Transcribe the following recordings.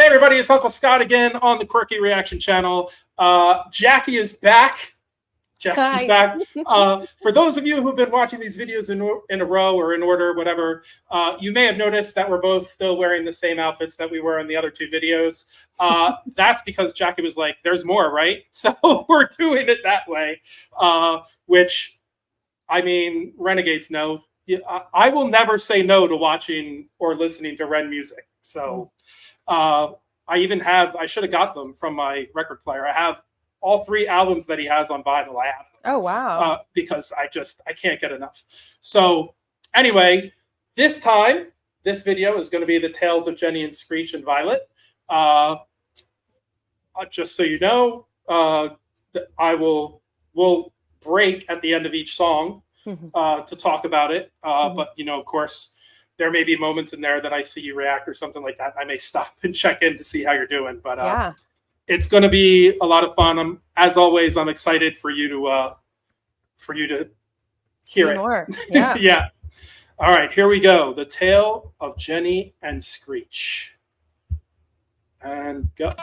everybody, it's Uncle Scott again on the Quwerky Reaction channel. Jackie is back. Jackie's back. For those of you who've been watching these videos in a row or in order, whatever, you may have noticed that we're both still wearing the same outfits that we were in the other two videos. That's because Jackie was like, there's more, right? So we're doing it that way, which, I mean, Renegades know. I will never say no to watching or listening to Ren music. So I should have got them from my record player. I have all 3 albums that he has on vinyl. I have them. Oh, wow. Because I can't get enough. So anyway, this video is going to be the tales of Jenny and Screech and Violet. Just so you know, we'll break at the end of each song to talk about it. But, you know, of course, there may be moments in there that I see you react or something like that. I may stop and check in to see how you're doing. But yeah. It's going to be a lot of fun. As always, I'm excited for you to hear it. More. Yeah. Yeah. All right, here we go. The Tale of Jenny and Screech. And go.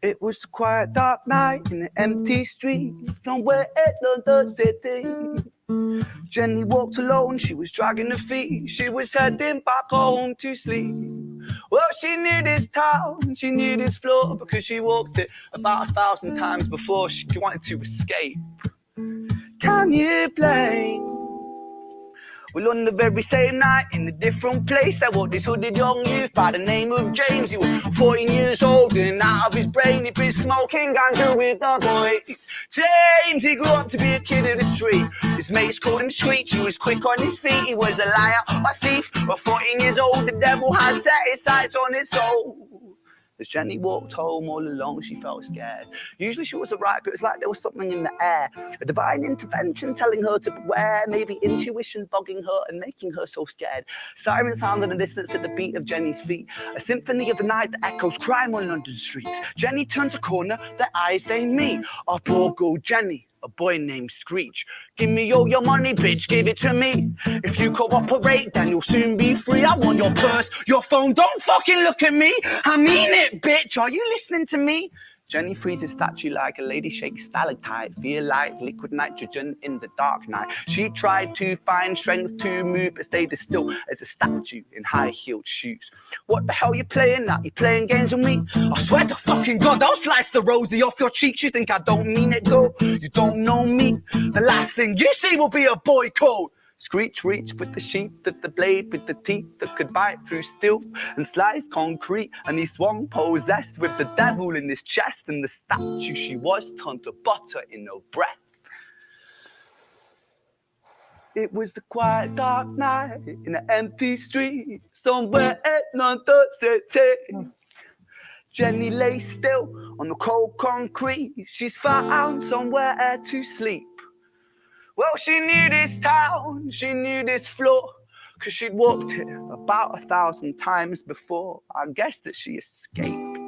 It was a quiet, dark night in an empty street somewhere in London City. Jenny walked alone, she was dragging her feet. She was heading back home to sleep. Well, she knew this town, she knew this floor, because she walked it about 1,000 times before. She wanted to escape. Can you blame? Well, on the very same night, in a different place, there walked this hooded young youth by the name of James. He was 14 years old and out of his brain. He'd been smoking ganja with the boys. James, he grew up to be a kid of the street. His mates called him Screech. He was quick on his feet. He was a liar, a thief. But 14 years old, the devil had set his sights on his soul. As Jenny walked home all alone, she felt scared. Usually she was alright, but it was like there was something in the air. A divine intervention telling her to beware. Maybe intuition bugging her and making her so scared. Sirens sound in the distance at the beat of Jenny's feet. A symphony of the night that echoes crime on London streets. Jenny turns a corner, their eyes they meet. Up poor go Jenny, a boy named Screech. Give me all your money, bitch, give it to me. If you cooperate, then you'll soon be free. I want your purse, your phone, don't fucking look at me. I mean it, bitch, are you listening to me? Jenny freezes statue like a lady shakes stalactite. Feel like liquid nitrogen in the dark night. She tried to find strength to move, but stayed as still as a statue in high-heeled shoes. What the hell you playing at? You playing games with me? I swear to fucking God, I'll slice the rosy off your cheeks. You think I don't mean it, girl? You don't know me. The last thing you see will be a boy code. Screech reached with the sheath of the blade, with the teeth that could bite through steel and slice concrete, and he swung possessed with the devil in his chest, and the statue she was turned to butter in her breath. It was a quiet, dark night in an empty street somewhere in London City. Jenny lay still on the cold concrete. She's found somewhere to sleep. Well, she knew this town, she knew this floor, 'cause she'd walked it about 1,000 times before. I guess that she escaped.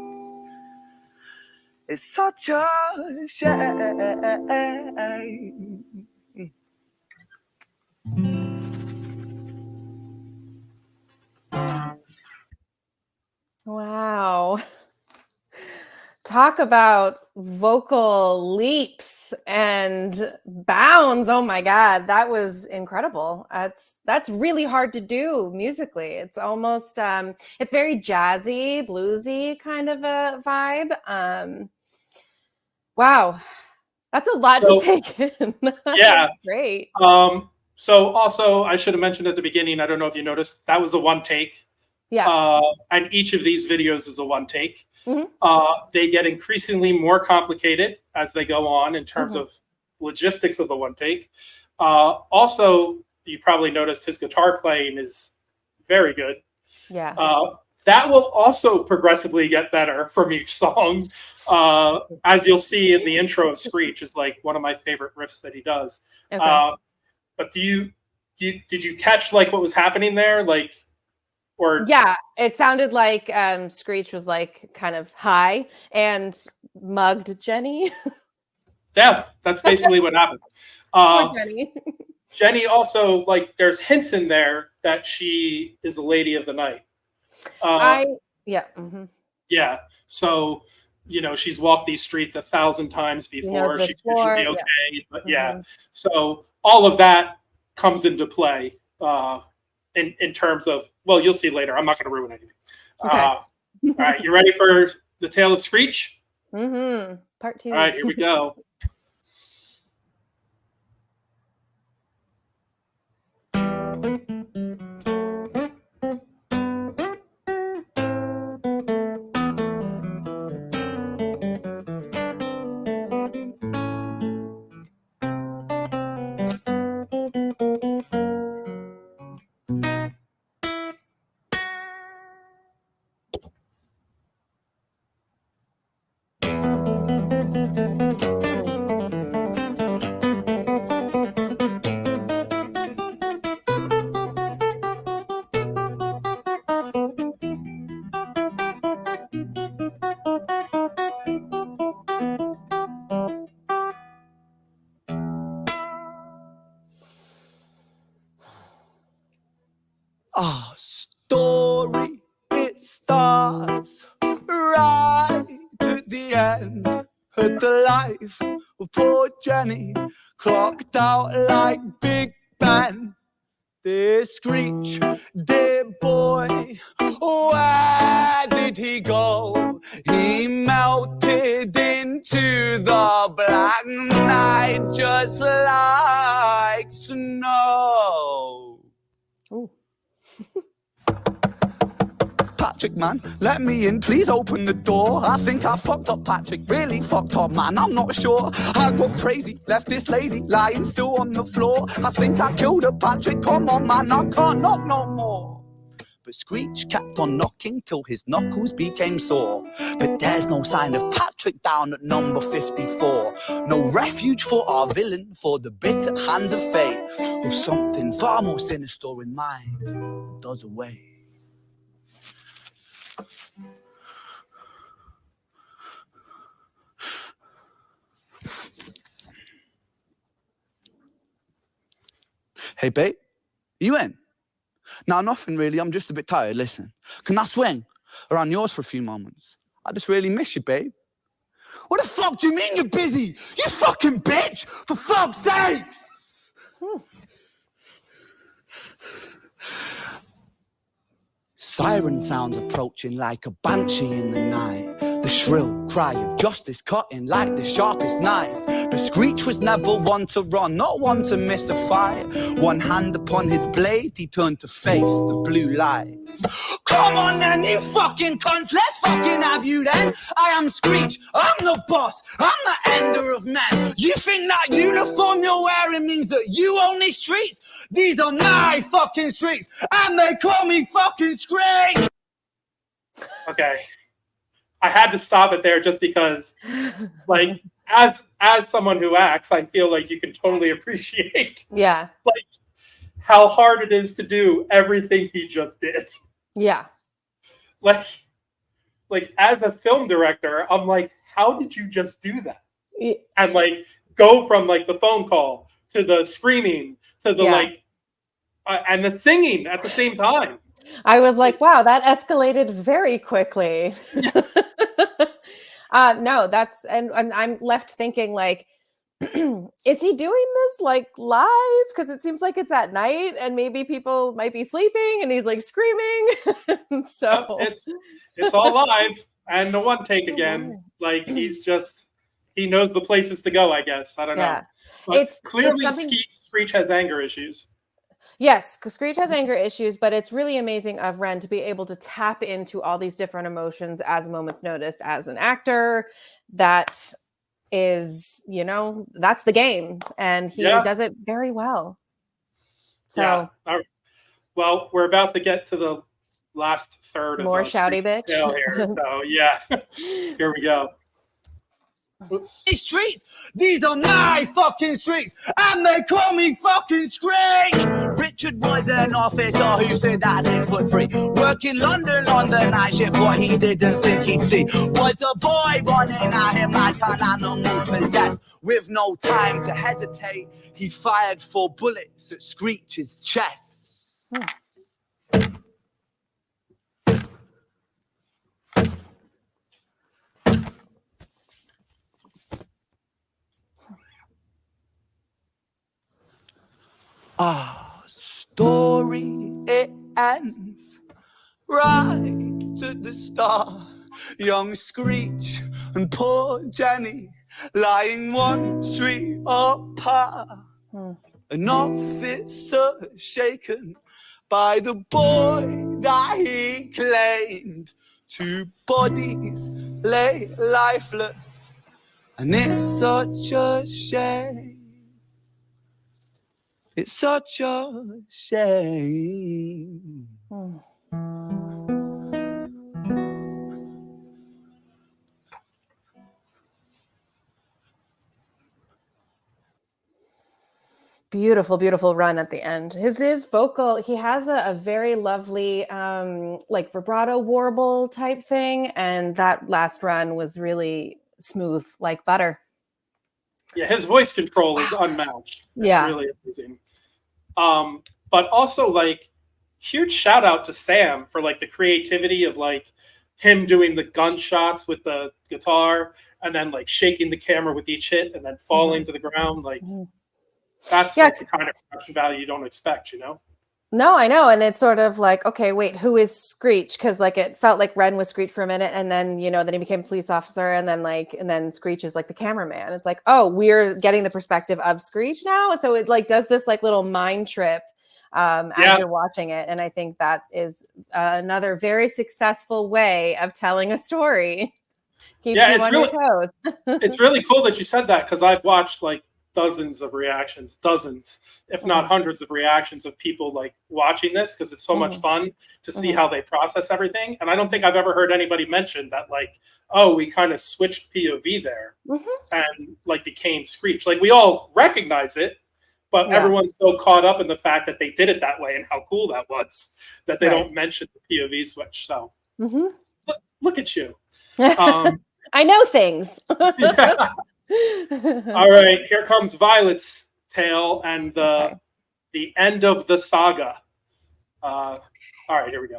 It's such a shame. Wow. Talk about vocal leaps and bounds. Oh my God, that was incredible. That's really hard to do musically. It's almost it's very jazzy, bluesy kind of a vibe. Wow, that's a lot to take in. Yeah, great. So also, I should have mentioned at the beginning, I don't know if you noticed, that was a one take. Yeah. And each of these videos is a one take. They get increasingly more complicated as they go on in terms of logistics of the one take. Also, you probably noticed his guitar playing is very good. Yeah. That will also progressively get better from each song. As you'll see in the intro of Screech is like one of my favorite riffs that he does. Okay. But did you catch like what was happening there? Like, or yeah, it sounded like Screech was like kind of high and mugged Jenny. yeah, that's basically what happened. Poor Jenny. Jenny also, like, there's hints in there that she is a lady of the night. Yeah. Mm-hmm. Yeah. So, she's walked these streets 1,000 times before. She should be okay. Yeah. But yeah. Mm-hmm. So all of that comes into play in terms of, well, you'll see later. I'm not going to ruin anything. Okay. All right. You ready for the Tale of Screech? Mm-hmm. Part 2. All right. Here we go. Our story, it starts right at the end. At the life of poor Jenny, clocked out like Big Ben. This Screech, dear boy, where did he go? He melted into the black night just like snow. Ooh. Patrick, man, let me in, please open the door. I think I fucked up, Patrick, really fucked up, man, I'm not sure. I got crazy, left this lady lying still on the floor. I think I killed her, Patrick, come on, man, I can't knock no more. But Screech kept on knocking till his knuckles became sore. But there's no sign of Patrick down at number 54. No refuge for our villain, for the bitter hands of fate. With something far more sinister in mind, does away. Hey, babe, you in? No, nothing really. I'm just a bit tired. Listen, can I swing around yours for a few moments? I just really miss you, babe. What the fuck do you mean you're busy? You fucking bitch! For fuck's sakes! Siren sounds approaching like a banshee in the night. The shrill cry of justice cutting like the sharpest knife. But Screech was never one to run, not one to miss a fight. One hand upon his blade, he turned to face the blue lights. Come on then, you fucking cunts, let's fucking have you then. I am Screech, I'm the boss, I'm the ender of men. You think that uniform you're wearing means that you own these streets? These are my fucking streets, and they call me fucking Screech. Okay. I had to stop it there just because, like, as someone who acts, I feel like you can totally appreciate, Yeah. like, how hard it is to do everything he just did. Yeah. Like as a film director, I'm like, how did you just do that? Yeah. And like go from like the phone call to the screaming to the and the singing at the same time. I was like, wow, that escalated very quickly. No, that's and I'm left thinking like, is he doing this like live? Because it seems like it's at night and maybe people might be sleeping and he's like screaming. So it's all live and the one take again. Like he knows the places to go, I guess. I don't know. But clearly Screech has anger issues. Yes, because Screech has anger issues, but it's really amazing of Ren to be able to tap into all these different emotions as a moment's notice as an actor. That is, you know, that's the game, and he does it very well. So yeah. All right. Well, we're about to get to the last third more of shouty Screech's bitch tale here, so yeah. Here we go. Oops. These streets, these are my fucking streets, and they call me fucking Screech. Richard was an officer who stood at 6'3", working London on the night shift. What he didn't think he'd see was a boy running at him like an animal possessed. With no time to hesitate, he fired 4 bullets at Screech's chest. Our story, it ends right at the start. Young Screech and poor Jenny lying 1 street apart. An officer shaken by the boy that he claimed. 2 bodies lay lifeless, and it's such a shame. It's such a shame. beautiful, beautiful run at the end. His vocal, he has a very lovely like vibrato warble type thing, and that last run was really smooth like butter. Yeah, his voice control is unmatched. It's really amazing. But also, like, huge shout out to Sam for like the creativity of like him doing the gunshots with the guitar and then like shaking the camera with each hit and then falling to the ground. Like that's like the kind of production value you don't expect, you know? No, I know. And it's sort of like, okay, wait, who is Screech? Because like it felt like Ren was Screech for a minute, and then, you know, then he became a police officer, and then Screech is like the cameraman. It's like, oh, we're getting the perspective of Screech now. So it like does this like little mind trip as you're watching it. And I think that is another very successful way of telling a story. Keeps you on your toes. It's really cool that you said that, because I've watched like dozens of reactions, dozens, if not hundreds of reactions of people like watching this, because it's so much fun to see how they process everything. And I don't think I've ever heard anybody mention that, like, oh, we kind of switched POV there and like became Screech. Like, we all recognize it, but everyone's so caught up in the fact that they did it that way and how cool that was that they don't mention the POV switch. So look at you. I know things. All right, here comes Violet's tale and the end of the saga. All right, here we go.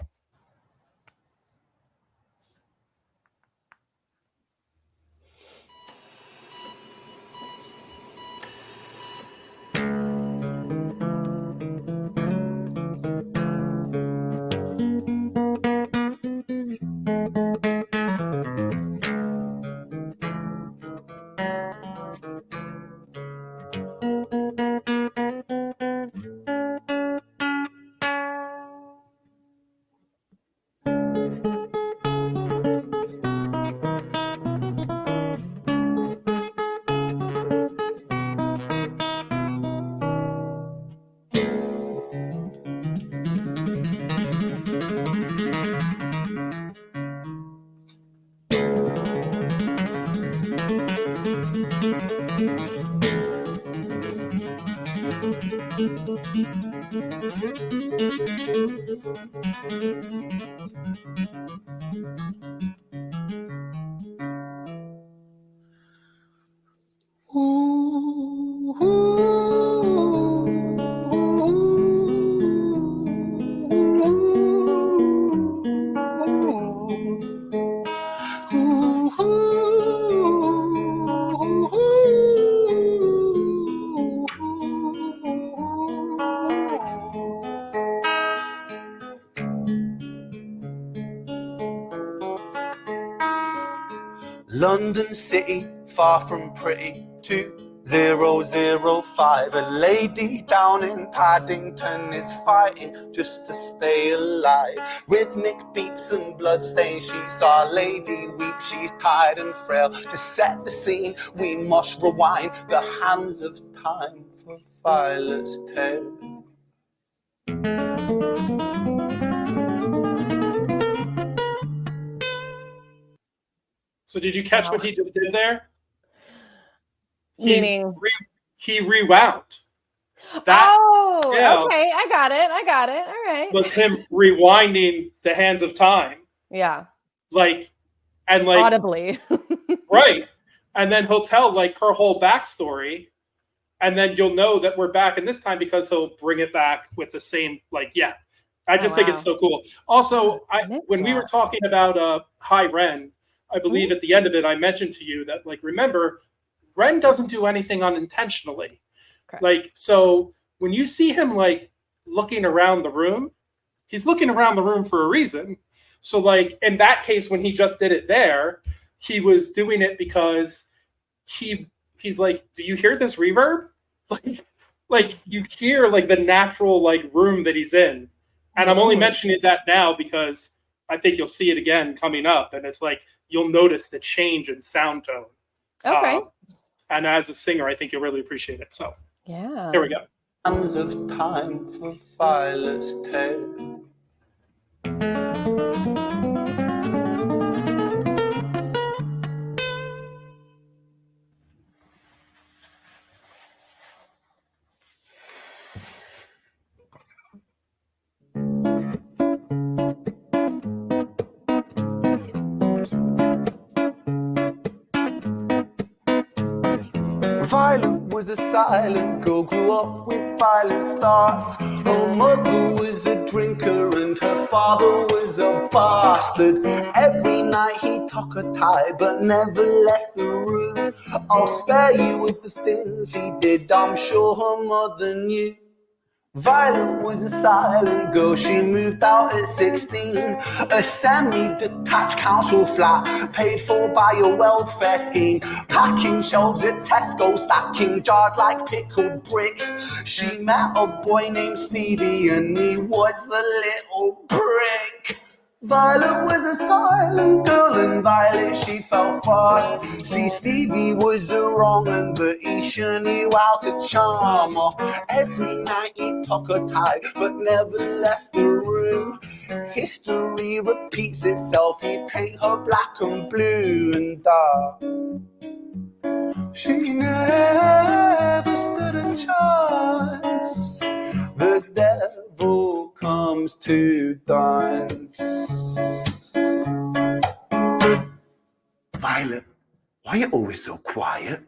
London city, far from pretty, 2 005. A lady down in Paddington is fighting just to stay alive. Rhythmic beeps and bloodstains, she saw a lady weep. She's tired and frail. To set the scene, we must rewind the hands of time for Violet's tale. So did you catch what he just did there? Meaning he rewound. That, okay, I got it. All right. Was him rewinding the hands of time. Yeah. Like audibly. Right. And then he'll tell like her whole backstory. And then you'll know that we're back in this time because he'll bring it back with the same, like, yeah. I just think it's so cool. Also, when we were talking about High Ren, I believe at the end of it, I mentioned to you that, like, remember, Ren doesn't do anything unintentionally. Okay. Like, so when you see him, like, looking around the room, he's looking around the room for a reason. So, like, in that case, when he just did it there, he was doing it because he's like, do you hear this reverb? Like you hear, like, the natural, like, room that he's in. And I'm only mentioning that now because I think you'll see it again coming up. And it's like, you'll notice the change in sound tone. Okay. And as a singer, I think you'll really appreciate it. So yeah, here we go. Hands of time for Violet's tale. Violet was a silent girl, grew up with violent starts. Her mother was a drinker and her father was a bastard. Every night he took a tie but never left the room. I'll spare you with the things he did, I'm sure her mother knew. Violet was a silent girl, she moved out at 16. A semi-detached council flat, paid for by a welfare scheme. Packing shelves at Tesco, stacking jars like pickled bricks. She met a boy named Stevie and he was a little prick. Violet was a silent girl and Violet she fell fast. See, Stevie was the wrong one, but he sure knew how to charm her. Every night he took a tie but never left the room. History repeats itself, he paint her black and blue and dark. She never stood a chance. The devil comes to dance. Violet, why are you always so quiet?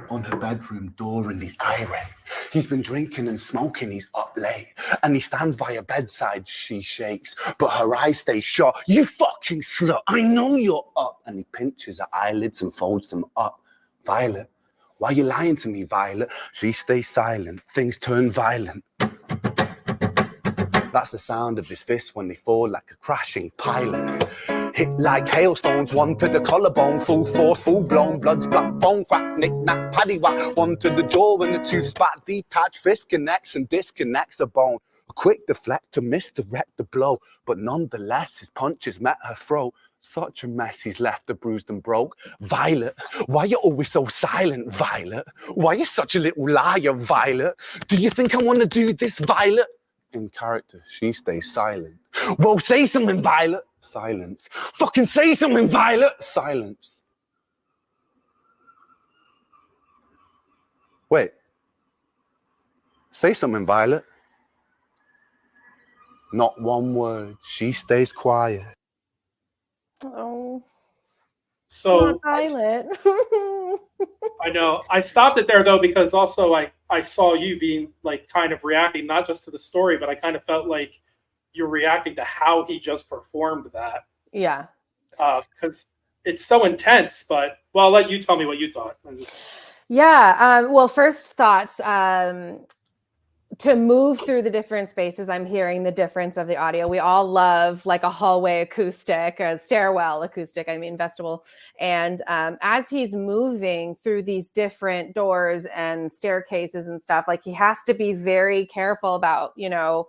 On her bedroom door and he's irate. He's been drinking and smoking, he's up late. And he stands by her bedside, she shakes, but her eyes stay shut. You fucking slut, I know you're up. And he pinches her eyelids and folds them up. Violet, why are you lying to me, Violet? She stays silent, things turn violent. That's the sound of his fists when they fall like a crashing pilot. Hit like hailstones, one to the collarbone, full force, full blown, blood's black bone, crack, knick, knack, paddywhack, one to the jaw and the tooth spat, detached, fist connects and disconnects a bone. A quick deflect to misdirect the blow, but nonetheless his punches met her throat. Such a mess he's left her bruised and broke. Violet, why you always so silent, Violet? Why you such a little liar, Violet? Do you think I want to do this, Violet? In character, she stays silent. Well, say something, Violet. Silence. Fucking say something, Violet. Silence. Wait. Say something, Violet. Not one word. She stays quiet. Oh. So Violet. I know. I stopped it there though because also I saw you being like kind of reacting not just to the story, but I kind of felt like you're reacting to how he just performed that. Yeah. Because it's so intense. But well, I'll let you tell me what you thought. Yeah. Well, first thoughts. to move through the different spaces, I'm hearing the difference of the audio. We all love like a hallway acoustic, a stairwell acoustic, I mean vestibule. And as he's moving through these different doors and staircases and stuff, like he has to be very careful about, you know,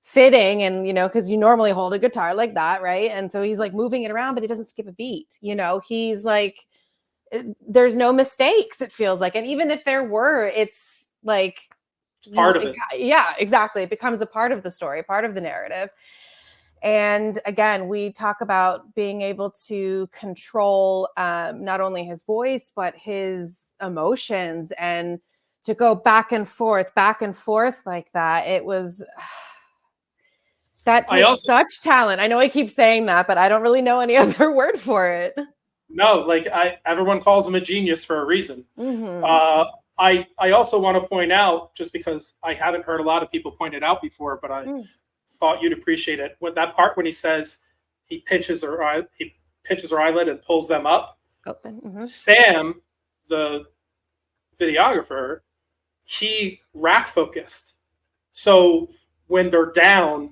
fitting and, you know, because you normally hold a guitar like that, right? And so he's like moving it around, but he doesn't skip a beat, you know, he's like, there's no mistakes, it feels like. And even if there were, it's like, part of it. Yeah, exactly. It becomes a part of the story, part of the narrative. And again, we talk about being able to control not only his voice, but his emotions, and to go back and forth like that. It was, that takes such talent. I know I keep saying that, but I don't really know any other word for it. No, like everyone calls him a genius for a reason. I also want to point out, just because I haven't heard a lot of people point it out before, but I thought you'd appreciate it. With that part when he says he pinches her eyelid and pulls them up. Open. Sam, the videographer, he rack focused. So when they're down,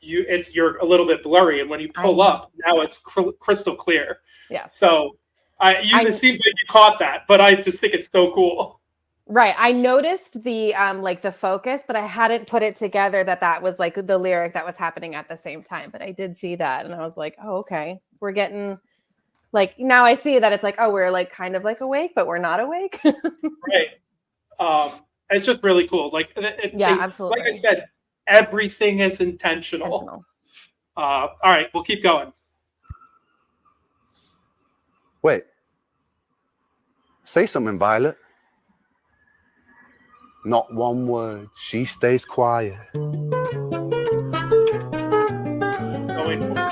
you're a little bit blurry, and when you pull up, now it's crystal clear. Yeah. So it seems like you caught that, but I just think it's so cool. Right. I noticed the like the focus, but I hadn't put it together that was like the lyric that was happening at the same time. But I did see that, and I was like, oh, okay. We're getting like, now I see that it's like, oh, we're like kind of like awake, but we're not awake. Right. It's just really cool. Like, absolutely. Like I said, everything is intentional. All right, we'll keep going. Wait. Say something, Violet. Not one word. She stays quiet. Going forward.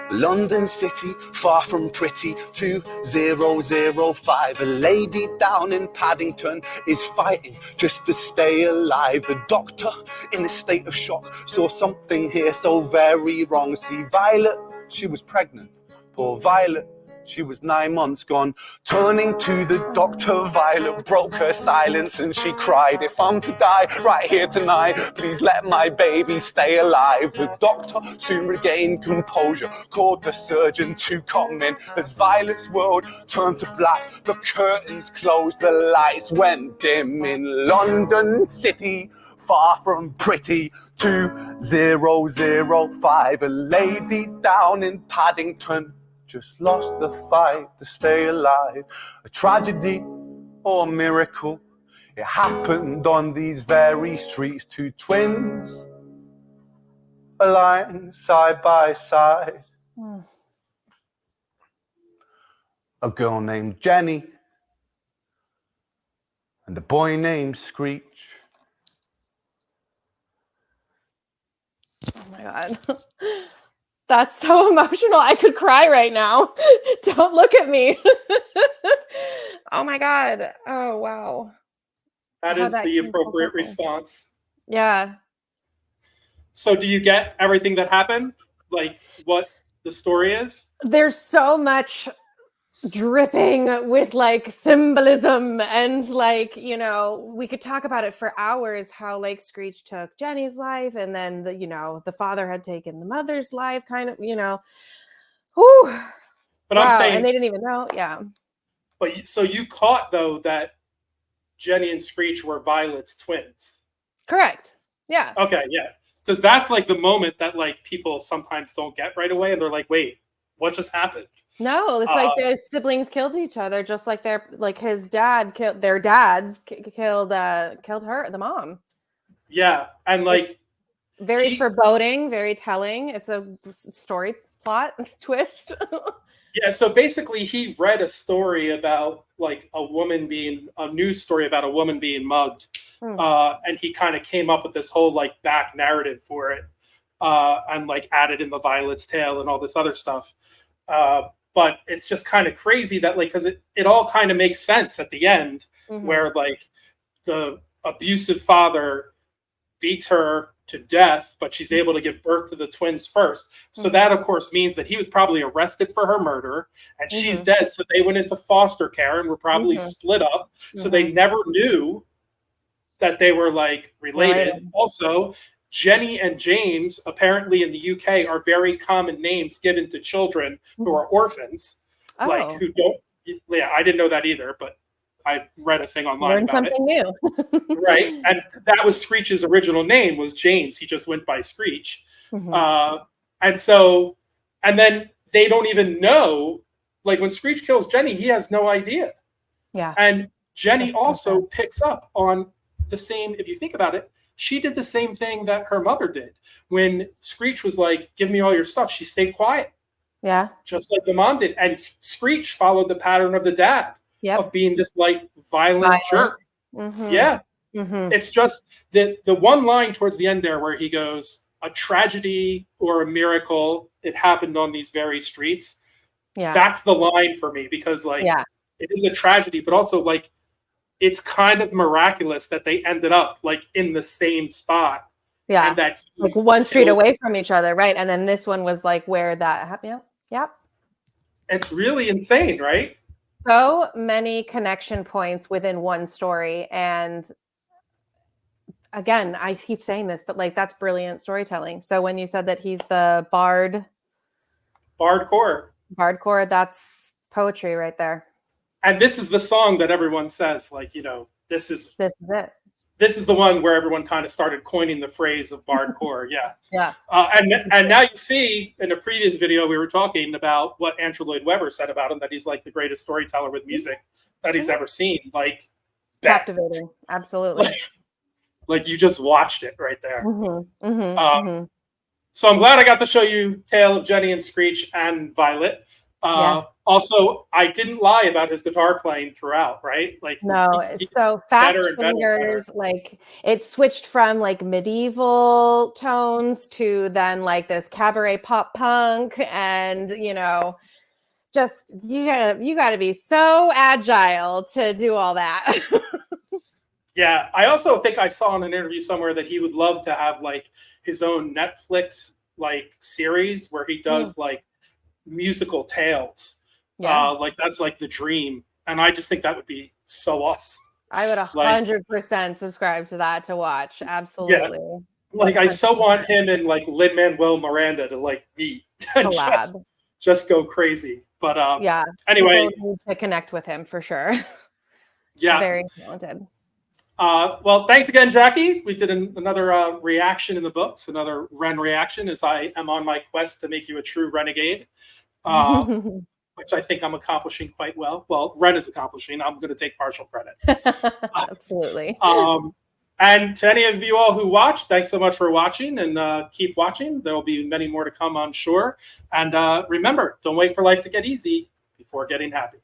London City, far from pretty, 2005. A lady down in Paddington is fighting just to stay alive. The doctor, in a state of shock, saw something here so very wrong. See, Violet, she was pregnant. Poor Violet, she was 9 months gone. Turning to the doctor, Violet broke her silence and she cried, if I'm to die right here tonight, please let my baby stay alive. The doctor soon regained composure, called the surgeon to come in. As Violet's world turned to black, the curtains closed, the lights went dim. In London City, far from pretty, 2005. A lady down in Paddington just lost the fight to stay alive. A tragedy or a miracle, it happened on these very streets. Two twins aligned side by side. A girl named Jenny and a boy named Screech. Oh my God. That's so emotional. I could cry right now. Don't look at me. Oh my God. Oh, wow. That is the appropriate response. Yeah. So do you get everything that happened? Like what the story is? There's so much dripping with like symbolism, and like, you know, we could talk about it for hours, how like Screech took Jenny's life, and then the, you know, the father had taken the mother's life, kind of, you know. Whew. But I'm saying, and they didn't even know. Yeah. But so you caught though that Jenny and Screech were Violet's twins. Correct. Yeah. Okay. Yeah. Because that's like the moment that like people sometimes don't get right away, and they're like, wait, what just happened? No, it's like their siblings killed each other, just like his dad killed their dads killed her, the mom. Yeah, and like very foreboding, very telling. It's a story plot twist. Yeah, so basically he read a story about like a news story about a woman being mugged, and he kind of came up with this whole like back narrative for it, and like added in the Violet's tale and all this other stuff. But it's just kind of crazy that like, because it all kind of makes sense at the end, where like the abusive father beats her to death, but she's able to give birth to the twins first. So that, of course, means that he was probably arrested for her murder, and she's dead. So they went into foster care and were probably split up. So they never knew that they were like related. Also, Jenny and James, apparently in the UK, are very common names given to children who are orphans, like who don't. Yeah, I didn't know that either, but I read a thing online Learned about something new. Right, and that was Screech's original name, was James. He just went by Screech. And then they don't even know, like when Screech kills Jenny, he has no idea. Yeah. And Jenny also picks up on the same, if you think about it, she did the same thing that her mother did. When Screech was like, give me all your stuff, she stayed quiet. Yeah. Just like the mom did. And Screech followed the pattern of the dad of being this like violent jerk. Yeah. It's just that the one line towards the end there where he goes, a tragedy or a miracle, it happened on these very streets. Yeah. That's the line for me, because like it is a tragedy, but also like it's kind of miraculous that they ended up like in the same spot. Yeah. And that like one street away from each other. Right. And then this one was like where that happened. Yep. It's really insane, right? So many connection points within one story. And again, I keep saying this, but like that's brilliant storytelling. So when you said that he's the Bardcore, that's poetry right there. And this is the song that everyone says, like, you know, this is it. This is the one where everyone kind of started coining the phrase of Bardcore. Yeah. Yeah. And now you see in a previous video, we were talking about what Andrew Lloyd Webber said about him, that he's like the greatest storyteller with music that he's ever seen. Like, captivating. Absolutely. Like you just watched it right there. So I'm glad I got to show you Tale of Jenny and Screech and Violet. Also, I didn't lie about his guitar playing throughout, right? Like, no, it's so fast fingers. Like it switched from like medieval tones to then like this cabaret pop punk, and you know, just you gotta be so agile to do all that. Yeah, I also think I saw in an interview somewhere that he would love to have like his own Netflix like series where he does like musical tales. Like that's like the dream, and I just think that would be so awesome. I would 100% subscribe to that to watch. Absolutely. Yeah. Like I so want him and like Lin-Manuel Miranda to like meet and just go crazy. But anyway, need to connect with him for sure. Yeah, very talented. Well, thanks again, Jackie. We did another reaction in the books, another Ren reaction, as I am on my quest to make you a true renegade. Which I think I'm accomplishing quite well. Well, Ren is accomplishing. I'm going to take partial credit. Absolutely. And to any of you all who watched, thanks so much for watching, and keep watching. There will be many more to come, I'm sure. And remember, don't wait for life to get easy before getting happy.